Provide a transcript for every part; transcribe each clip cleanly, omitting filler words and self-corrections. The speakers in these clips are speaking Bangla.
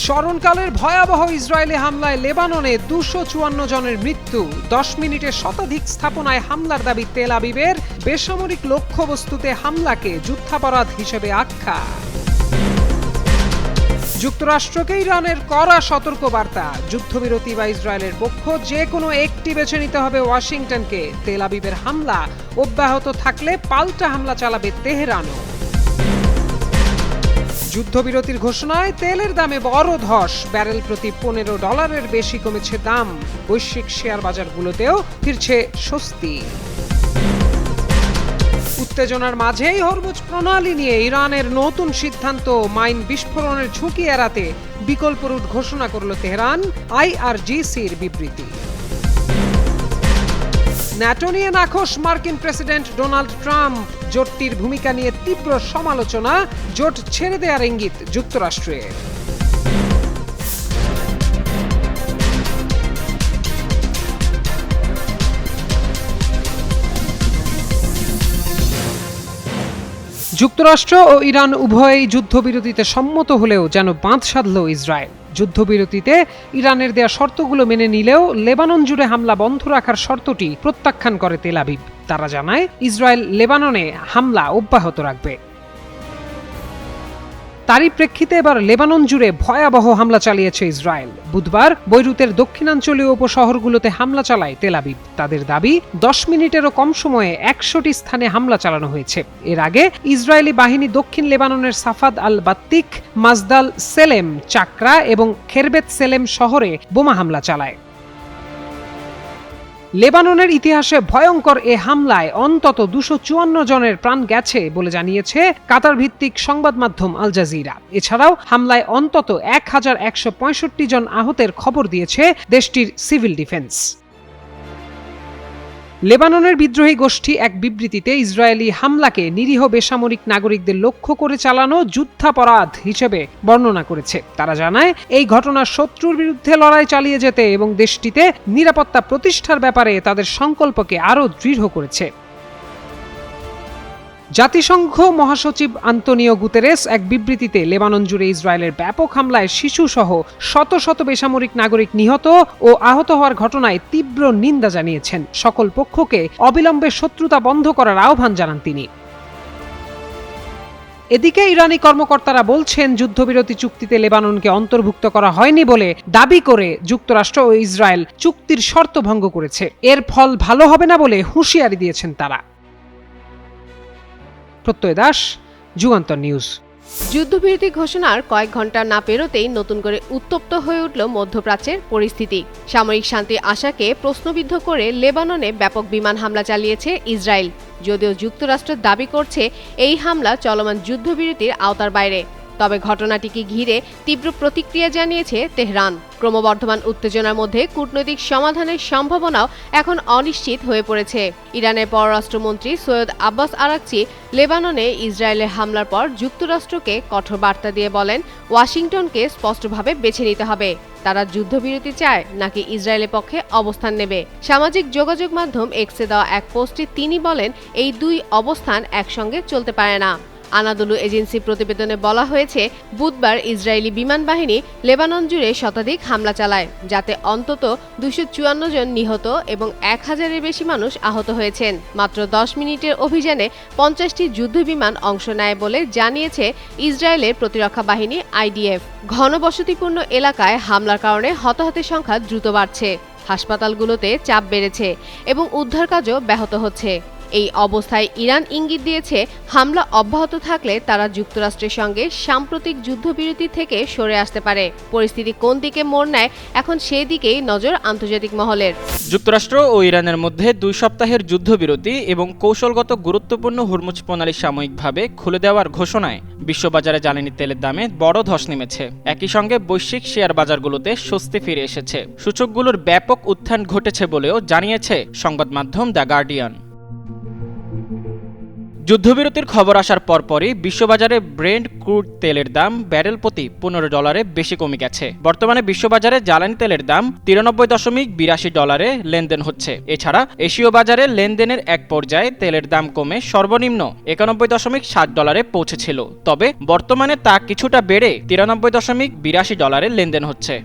স্মরণকালের ভয়াবহ ইসরায়েলি হামলায় লেবাননে 254 জনের মৃত্যু, 10 মিনিটে শতাধিক স্থাপনায় হামলার দাবি তেল আবিবের। বেসামরিক লক্ষ্যবস্তুতে হামলাকে যুদ্ধাপরাধ হিসেবে আখ্যা। যুক্তরাষ্ট্রকে ইরানের কড়া সতর্কবার্তা, যুদ্ধবিরতি বা ইসরায়েলের পক্ষ যে কোনো একটি বেছে নিতে হবে ওয়াশিংটনকে। তেল আবিবের হামলা অব্যাহত থাকলে পাল্টা হামলা চালাবে তেহরানও। যুদ্ধবিরতির ঘোষণায় তেলের দামে বড় ধস, ব্যারেল প্রতি $15 বেশি কমেছে দাম। বৈশ্বিক শেয়ার বাজারগুলোতেও ফিরছে স্বস্তি। উত্তেজনার মাঝেই হরমুজ প্রণালী নিয়ে ইরানের নতুন সিদ্ধান্ত, মাইন বিস্ফোরণের ঝুঁকি এড়াতে বিকল্প রুট ঘোষণা করল তেহরান। IRGCর বিবৃতি। ন্যাটো নিয়ে নাখোশ মার্কিন প্রেসিডেন্ট ডোনাল্ড ট্রাম্প, জোটটির ভূমিকা নিয়ে তীব্র সমালোচনা, জোট ছেড়ে দেওয়ার ইঙ্গিত যুক্তরাষ্ট্রের। যুক্তরাষ্ট্র ও ইরান উভয়ই যুদ্ধবিরতিতে সম্মত হলেও যেন বাঁধ সাধল ইসরায়েল। যুদ্ধবিরতিতে ইরানের দেয়া শর্তগুলো মেনে নিলেও লেবানন জুড়ে হামলা বন্ধ রাখার শর্তটি প্রত্যাখ্যান করে তেল আবিব। তারা জানায় ইসরায়েল লেবাননে হামলা অব্যাহত রাখবে। তারই প্রেক্ষিতে এবার লেবানন জুড়ে ভয়াবহ হামলা চালিয়েছে ইসরায়েল। বুধবার বৈরুতের দক্ষিণাঞ্চলীয় উপশহরগুলোতে হামলা চালায় তেল আবিব। তাদের দাবি 10 মিনিটেরও কম সময়ে 100টি স্থানে হামলা চালানো হয়েছে। এর আগে ইসরায়েলি বাহিনী দক্ষিণ লেবাননের সাফাদ আল বাত্তিক, মাজদাল সেলেম, চাকরা এবং খেরবেত সেলেম শহরে বোমা হামলা চালায়। লেবাননের ইতিহাসে ভয়ঙ্কর এ হামলায় অন্তত 254 জনের প্রাণ গেছে বলে জানিয়েছে কাতার ভিত্তিক সংবাদ মাধ্যম আল জাজিরা। এছাড়াও হামলায় অন্তত 1165 জন আহতের খবর দিয়েছে দেশটির সিভিল ডিফেন্স। লেবাননের বিদ্রোহী গোষ্ঠী এক বিবৃতিতে ইসরায়েলি হামলাকে নিরীহ বেসামরিক নাগরিকদের লক্ষ্য করে চালানো যুদ্ধাপরাধ হিসেবে বর্ণনা করেছে। তারা জানায় এই ঘটনা শত্রুর বিরুদ্ধে লড়াই চালিয়ে যেতে এবং দেশটিতে নিরাপত্তা প্রতিষ্ঠার ব্যাপারে তাদের সংকল্পকে আরও দৃঢ় করেছে। জাতিসংঘ মহাসচিব আন্তোনিও গুতেরেস এক বিবৃতিতে লেবানন জুড়ে ইসরায়েলের ব্যাপক হামলায় শিশুসহ শত শত বেসামরিক নাগরিক নিহত ও আহত হওয়ার ঘটনায় তীব্র নিন্দা জানিয়েছেন। সকল পক্ষকে অবিলম্বে শত্রুতা বন্ধ করার আহ্বান জানান তিনি। এদিকে ইরানি কর্মকর্তারা বলছেন যুদ্ধবিরতি চুক্তিতে লেবাননকে অন্তর্ভুক্ত করা হয়নি বলে দাবি করে যুক্তরাষ্ট্র ও ইসরায়েল চুক্তির শর্ত ভঙ্গ করেছে। এর ফল ভালো হবে না বলে হুঁশিয়ারি দিয়েছেন তারা। প্রত্যয় দাস, যুগান্তর নিউজ। যুদ্ধবিরতি ঘোষণার কয়েক ঘন্টা না পেরোতেই নতুন করে উত্তপ্ত হয়ে উঠল মধ্যপ্রাচ্যের পরিস্থিতি। সামরিক শান্তির আশাকে প্রশ্নবিদ্ধ করে লেবাননে ব্যাপক বিমান হামলা চালিয়েছে ইসরায়েল। যদিও যুক্তরাষ্ট্র দাবি করছে এই হামলা চলমান যুদ্ধবিরতির আওতার বাইরে, তবে ঘটনাটিকে ঘিরে তীব্র প্রতিক্রিয়া জানিয়েছে তেহরান। ক্রমবর্ধমান উত্তেজনার মধ্যে কূটনৈতিক সমাধানের সম্ভাবনাও এখন অনিশ্চিত হয়ে পড়েছে। ইরানের পররাষ্ট্রমন্ত্রী সৈয়দ আব্বাস আরাকচি লেবাননে ইসরায়েলের হামলার পর যুক্তরাষ্ট্রকে কঠোর বার্তা দিয়ে বলেন, ওয়াশিংটনকে স্পষ্টভাবে বেছে নিতে হবে তারা যুদ্ধবিরতি চায় নাকি ইসরায়েলের পক্ষে অবস্থান নেবে। সামাজিক যোগাযোগ মাধ্যম এক্সে দেওয়া এক পোস্টে তিনি বলেন, এই দুই অবস্থান একসঙ্গে চলতে পারে না। আনাদোলু এজেন্সি প্রতিবেদনে বলা হয়েছে, বুধবার ইসরায়েলি বিমান বাহিনী লেবানন জুড়ে শতাধিক হামলা চালায়, যাতে অন্তত 254 জন নিহত এবং 1000-এর বেশি মানুষ আহত হয়েছেন। মাত্র 10 মিনিটের অভিযানে 50টি যুদ্ধবিমান অংশ নেয় বলে জানিয়েছে ইসরায়েলের প্রতিরক্ষা বাহিনী IDF। ঘনবসতিপূর্ণ এলাকায় হামলার কারণে হতাহতের সংখ্যা দ্রুত বাড়ছে, হাসপাতালগুলোতে চাপ বেড়েছে এবং উদ্ধার কাজও ব্যাহত হচ্ছে। এই অবস্থায় ইরান ইঙ্গিত দিয়েছে, হামলা অব্যাহত থাকলে তারা যুক্তরাষ্ট্রের সঙ্গে সাম্প্রতিক যুদ্ধবিরতি থেকে সরে আসতে পারে। পরিস্থিতি কোন দিকে মোড় নেয় এখন সেই দিকেই নজর আন্তর্জাতিক মহলের। যুক্তরাষ্ট্র ও ইরানের মধ্যে 2 সপ্তাহের যুদ্ধবিরতি এবং কৌশলগত গুরুত্বপূর্ণ হরমুজ প্রণালী সাময়িকভাবে খুলে দেওয়ার ঘোষণায় বিশ্ববাজারে জ্বালানি তেলের দামে বড় ধস নেমেছে। একই সঙ্গে বৈশ্বিক শেয়ার বাজারগুলোতে স্বস্তি ফিরে এসেছে। সূচকগুলোর ব্যাপক উত্থান ঘটেছে বলেও জানিয়েছে সংবাদ মাধ্যম দ্য গার্ডিয়ান। যুদ্ধবিরতির খবর আসার পরপরই বিশ্ববাজারে ব্রেন্ট ক্রুড তেলের দাম ব্যারেল প্রতি $15 বেশি কমে গেছে। বর্তমানে বিশ্ববাজারে জ্বালানি তেলের দাম $93.82 লেনদেন হচ্ছে। এছাড়া এশীয় বাজারে লেনদেনের এক পর্যায়ে তেলের দাম কমে সর্বনিম্ন $91.60 পৌঁছেছিল, তবে বর্তমানে তা কিছুটা বেড়ে $93.82 লেনদেন হচ্ছে।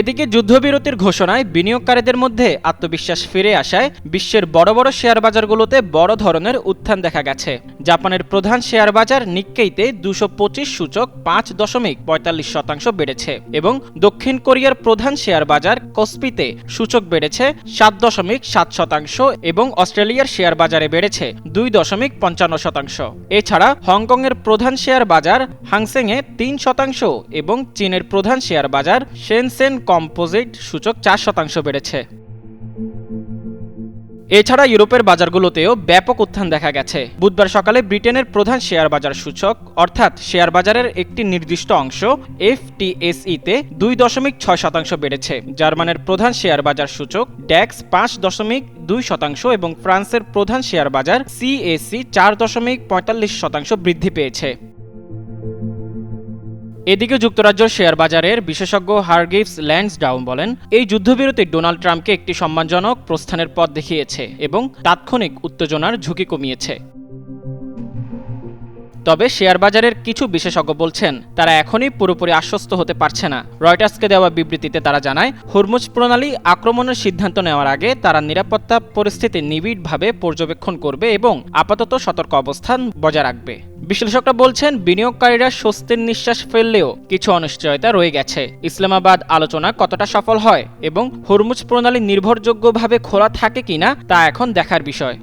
এদিকে যুদ্ধবিরতির ঘোষণায় বিনিয়োগকারীদের মধ্যে আত্মবিশ্বাস ফিরে আসায় বিশ্বের বড় বড় শেয়ার বাজারগুলোতে বড় ধরনের উত্থান দেখা গেছে। জাপানের প্রধান শেয়ার বাজার নিক্কেইতে 225 সূচক 5.45% বেড়েছে এবং দক্ষিণ কোরিয়ার প্রধান শেয়ার বাজার কোসপিতে সূচক বেড়েছে 7.7% এবং অস্ট্রেলিয়ার শেয়ার বাজারে বেড়েছে 2.55%। এছাড়া হংকংয়ের প্রধান শেয়ার বাজার হাংসেংয়ে 3% এবং চীনের প্রধান শেয়ার বাজার শেনসেন কম্পোজিট সূচক 4% বেড়েছে। এছাড়া ইউরোপের বাজারগুলোতেও ব্যাপক উত্থান দেখা গেছে। বুধবার সকালে ব্রিটেনের প্রধান শেয়ার বাজার সূচক অর্থাৎ শেয়ার বাজারের একটি নির্দিষ্ট অংশ FTSE-তে 2.6% বেড়েছে। জার্মানের প্রধান শেয়ার বাজার সূচক ড্যাক্স 5.2% এবং ফ্রান্সের প্রধান শেয়ার বাজার CAC 4.45% বৃদ্ধি পেয়েছে। এদিকে যুক্তরাজ্যের শেয়ার বাজারের বিশেষজ্ঞ হারগিভস ল্যান্সডাউন বলেন, এই যুদ্ধবিরতি ডোনাল্ড ট্রাম্পকে একটি সম্মানজনক প্রস্থানের পথ দেখিয়েছে এবং তাৎক্ষণিক উত্তেজনার ঝুঁকি কমিয়েছে। তবে শেয়ার বাজারের কিছু বিশেষজ্ঞ বলছেন তারা এখনই পুরোপুরি আশ্বস্ত হতে পারছে না। রয়টার্সকে দেওয়া বিবৃতিতে তারা জানায়, হরমুজ প্রণালী আক্রমণের সিদ্ধান্ত নেওয়ার আগে তারা নিরাপত্তা পরিস্থিতি নিবিড়ভাবে পর্যবেক্ষণ করবে এবং আপাতত সতর্ক অবস্থান বজায় রাখবে। বিশ্লেষকরা বলছেন, বিনিয়োগকারীরা স্বস্তির নিঃশ্বাস ফেললেও কিছু অনিশ্চয়তা রয়ে গেছে। ইসলামাবাদ আলোচনা কতটা সফল হয় এবং হরমুজ প্রণালী নির্ভরযোগ্যভাবে খোলা থাকে কিনা তা এখন দেখার বিষয়।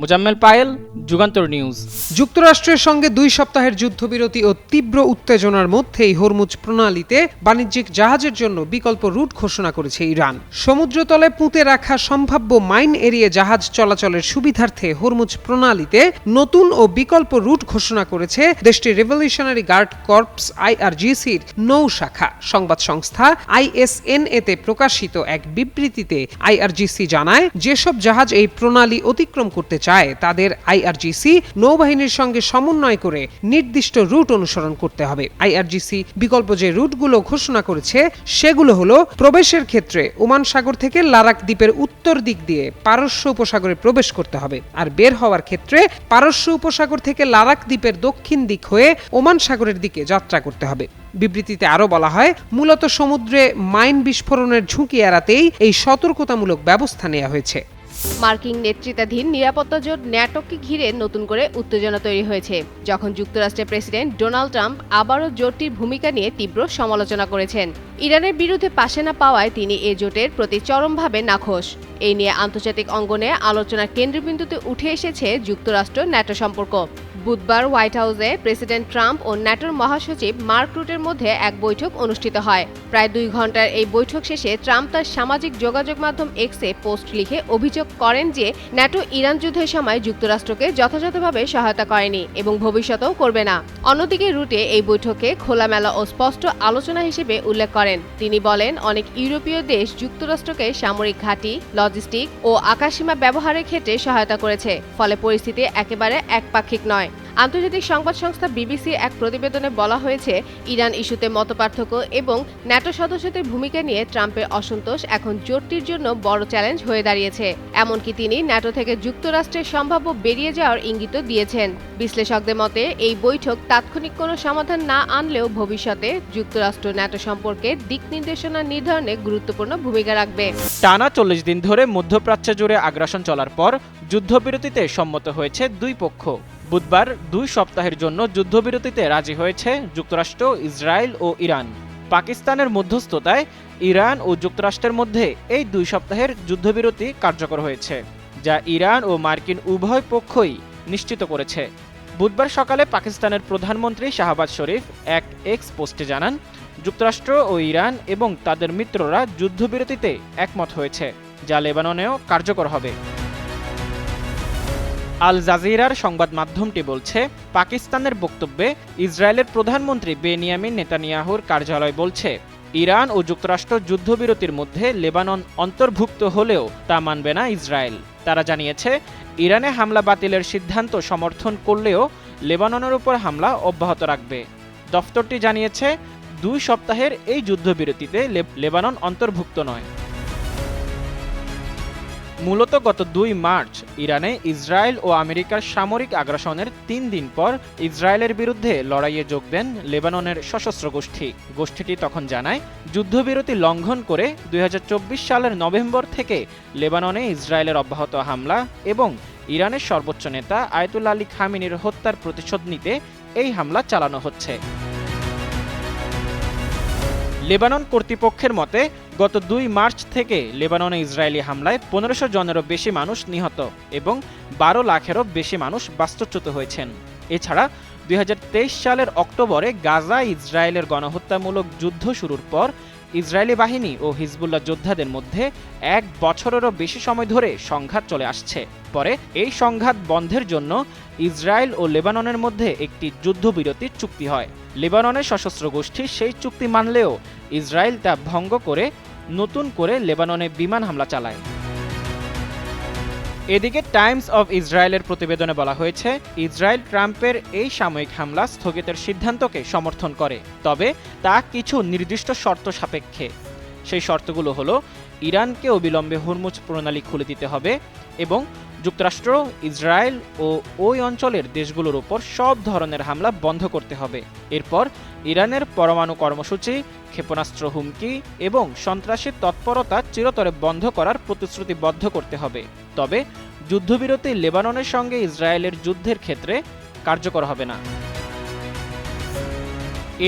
মুজাম্মেল পায়েল, যুগান্তর নিউজ। যুক্তরাষ্ট্রের সঙ্গে 2 সপ্তাহের যুদ্ধবিরতি ও তীব্র উত্তেজনার মধ্যেই হরমুজ প্রণালীতে বাণিজ্যিক জাহাজের জন্য বিকল্প রুট ঘোষণা করেছে ইরান। সমুদ্রতলে পুঁতে রাখা সম্ভাব্য মাইন এরিয়ে জাহাজ চলাচলের সুবিধার্থে হরমুজ প্রণালীতে নতুন ও বিকল্প রুট ঘোষণা করেছে দেশটির রেভলিউশনারি গার্ড কর্পস IRGCর নৌ শাখা। সংবাদ সংস্থা ISNA-তে প্রকাশিত এক বিবৃতিতে IRGC জানায়, যেসব জাহাজ এই প্রণালী অতিক্রম করতে চায় তাদের IRGC নৌবাহিনীর সঙ্গে সমন্বয় করে নির্দিষ্ট রুট অনুসরণ করতে হবে। IRGC বিকল্প যে রুটগুলো ঘোষণা করেছে সেগুলো হলো, প্রবেশের ক্ষেত্রে ওমান সাগর থেকে লারাক দ্বীপের উত্তর দিক দিয়ে পারস্য উপসাগরে প্রবেশ করতে হবে, আর বের হওয়ার ক্ষেত্রে পারস্য উপসাগর থেকে লারাক দ্বীপের দক্ষিণ দিক হয়ে ওমান সাগরের দিকে যাত্রা করতে হবে। বিবৃতিতে আরো বলা হয়, মূলত সমুদ্রে মাইন বিস্ফোরণের ঝুঁকি এড়াতেই এই সতর্কতামূলক ব্যবস্থা নেওয়া হয়েছে। মার্কিন নেতৃত্বাধীন নিরাপত্তা জোট ন্যাটোকে ঘিরে নতুন করে উত্তেজনা তৈরি হয়েছে, যখন যুক্তরাষ্ট্রের প্রেসিডেন্ট ডোনাল্ড ট্রাম্প আবারও জোটটির ভূমিকা নিয়ে তীব্র সমালোচনা করেছেন। ইরানের বিরুদ্ধে পাশে না পাওয়ায় তিনি এ জোটের প্রতি চরমভাবে নাখোশ। এই নিয়ে আন্তর্জাতিক অঙ্গনে আলোচনার কেন্দ্রবিন্দুতে উঠে এসেছে যুক্তরাষ্ট্র ন্যাটো সম্পর্ক। বুধবার হোয়াইট হাউসে প্রেসিডেন্ট ট্রাম্প ও ন্যাটোর মহাসচিব মার্ক রুটের মধ্যে এক বৈঠক অনুষ্ঠিত হয়। প্রায় 2 ঘন্টার এই বৈঠক শেষে ট্রাম্প তার সামাজিক যোগাযোগ মাধ্যম এক্সে পোস্ট লিখে অভিযোগ করেন যে ন্যাটো ইরান যুদ্ধের সময় যুক্তরাষ্ট্রকে যথাযথভাবে সহায়তা করেনি এবং ভবিষ্যতেও করবে না। অন্যদিকে রুটে এই বৈঠকে খোলামেলা ও স্পষ্ট আলোচনা হিসেবে উল্লেখ করেন। তিনি বলেন, অনেক ইউরোপীয় দেশ যুক্তরাষ্ট্রকে সামরিক ঘাঁটি, লজিস্টিক ও আকাশসীমা ব্যবহারের ক্ষেত্রে সহায়তা করেছে, ফলে পরিস্থিতি একেবারে একপাক্ষিক নয়। আন্তর্জাতিক সংবাদ সংস্থা বিবিসির এক প্রতিবেদনে বলা হয়েছে, ইরান ইস্যুতে মতপার্থক্য এবং ন্যাটো সদস্যদের ভূমিকা নিয়ে ট্রাম্পের অসন্তোষ এখন জোটটির জন্য বড় চ্যালেঞ্জ হয়ে দাঁড়িয়েছে। এমনকি তিনি ন্যাটো থেকে যুক্তরাষ্ট্রের সম্ভাব্য বেরিয়ে যাওয়ার ইঙ্গিতও দিয়েছেন। বিশ্লেষকদের মতে, এই বৈঠক তাৎক্ষণিক কোনো সমাধান না আনলেও ভবিষ্যতে যুক্তরাষ্ট্র ন্যাটো সম্পর্কে দিক নির্দেশনা নির্ধারণে গুরুত্বপূর্ণ ভূমিকা রাখবে। টানা 40 দিন ধরে মধ্যপ্রাচ্য জুড়ে আগ্রাসন চলার পর যুদ্ধবিরতিতে সম্মত হয়েছে 2 পক্ষ। বুধবার 2 সপ্তাহের জন্য যুদ্ধবিরতিতে রাজি হয়েছে যুক্তরাষ্ট্র, ইসরায়েল ও ইরান। পাকিস্তানের মধ্যস্থতায় ইরান ও যুক্তরাষ্ট্রের মধ্যে এই 2 সপ্তাহের যুদ্ধবিরতি কার্যকর হয়েছে, যা ইরান ও মার্কিন উভয় পক্ষই নিশ্চিত করেছে। বুধবার সকালে পাকিস্তানের প্রধানমন্ত্রী শাহবাজ শরীফ এক এক্স পোস্টে জানান, যুক্তরাষ্ট্র ও ইরান এবং তাদের মিত্ররা যুদ্ধবিরতিতে একমত হয়েছে, যা লেবাননেও কার্যকর হবে। আল জাজিরার সংবাদ মাধ্যমটি বলছে, পাকিস্তানের বক্তব্যে ইসরায়েলের প্রধানমন্ত্রী বেনিয়ামিন নেতানিয়াহুর কার্যালয় বলছে, ইরান ও যুক্তরাষ্ট্র যুদ্ধবিরতির মধ্যে লেবানন অন্তর্ভুক্ত হলেও তা মানবে না ইসরায়েল। তারা জানিয়েছে, ইরানে হামলা বাতিলের সিদ্ধান্ত সমর্থন করলেও লেবাননের উপর হামলা অব্যাহত রাখবে। দফতরটি জানিয়েছে, 2 সপ্তাহের এই যুদ্ধবিরতিতে লেবানন অন্তর্ভুক্ত নয়। মূলত গত 2 মার্চ ইরানে ইসরায়েল ও আমেরিকার সামরিক আগ্রাসনের 3 দিন পর ইসরায়েলের বিরুদ্ধে লড়াইয়ে যোগ দেন লেবাননের সশস্ত্র গোষ্ঠী। গোষ্ঠীটি তখন জানায়, যুদ্ধবিরতি লঙ্ঘন করে 2024 সালের নভেম্বর থেকে লেবাননে ইসরায়েলের অব্যাহত হামলা এবং ইরানের সর্বোচ্চ নেতা আয়াতুল্লাহ আলী খামেনির হত্যার প্রতিশোধ নিতে এই হামলা চালানো হচ্ছে। লেবানন কর্তৃপক্ষের মতে, গত 2 মার্চ থেকে লেবাননে ইসরায়েলি হামলায় 1500 জনেরও বেশি মানুষ নিহত এবং 12 লাখেরও বেশি মানুষ বাস্তুচ্যুত হয়েছেন। এছাড়া 2023 সালের অক্টোবরে গাজায় ইসরায়েলের গণহত্যামূলক যুদ্ধ শুরুর পর ইসরায়েলি বাহিনী ও হিজবুল্লাহ যোদ্ধাদের মধ্যে 1 বছরেরও বেশি সময় ধরে সংঘাত চলে আসছে। পরে এই সংঘাত বন্ধের জন্য ইসরায়েল ও লেবাননের মধ্যে একটি যুদ্ধবিরতির চুক্তি হয়। লেবাননের সশস্ত্র গোষ্ঠী সেই চুক্তি মানলেও ইসরায়েল তা ভঙ্গ করে নতুন করে লেবাননে বিমান হামলা চালায়। এদিকে টাইমস অব ইসরায়েলের প্রতিবেদনে বলা হয়েছে, ইসরায়েল ট্রাম্পের এই সাময়িক হামলা স্থগিতের সিদ্ধান্তকে সমর্থন করে, তবে তা কিছু নির্দিষ্ট শর্ত সাপেক্ষে। সেই শর্তগুলো হলো, ইরানকে অবিলম্বে হরমুজ প্রণালী খুলে দিতে হবে এবং যুক্তরাষ্ট্র, ইসরায়েল ও ওই অঞ্চলের দেশগুলোর উপর সব ধরনের হামলা বন্ধ করতে হবে। এরপর ইরানের পরমাণু কর্মসূচি, ক্ষেপণাস্ত্র হুমকি এবং সন্ত্রাসী তৎপরতা চিরতরে বন্ধ করার প্রতিশ্রুতিবদ্ধ করতে হবে। তবে যুদ্ধবিরতি লেবাননের সঙ্গে ইসরায়েলের যুদ্ধের ক্ষেত্রে কার্যকর হবে না।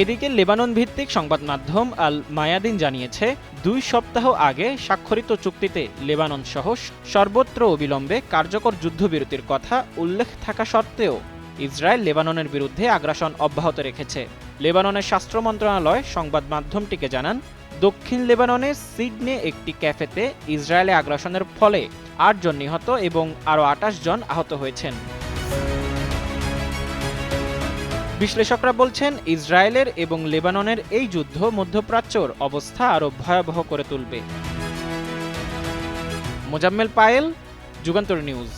এদিকে লেবানন ভিত্তিক সংবাদ মাধ্যম আল মায়াদিন জানিয়েছে, 2 সপ্তাহ আগে স্বাক্ষরিত চুক্তিতে লেবানন সহ সর্বত্র অবিলম্বে কার্যকর যুদ্ধবিরতির কথা উল্লেখ থাকা সত্ত্বেও ইসরায়েল লেবাননের বিরুদ্ধে আগ্রাসন অব্যাহত রেখেছে। লেবাননের স্বাস্থ্য মন্ত্রণালয় সংবাদ মাধ্যমটিকে জানান, দক্ষিণ লেবাননের সিডনে একটি ক্যাফেতে ইসরায়েলে আগ্রাসনের ফলে 8 জন নিহত এবং আরও 28 জন আহত হয়েছেন। বিশ্লেষকরা বলছেন, ইসরায়েলের এবং লেবাননের এই যুদ্ধ মধ্যপ্রাচ্যর অবস্থা আরও ভয়াবহ করে তুলবে। মোজাম্মেল পায়েল, যুগান্তর নিউজ।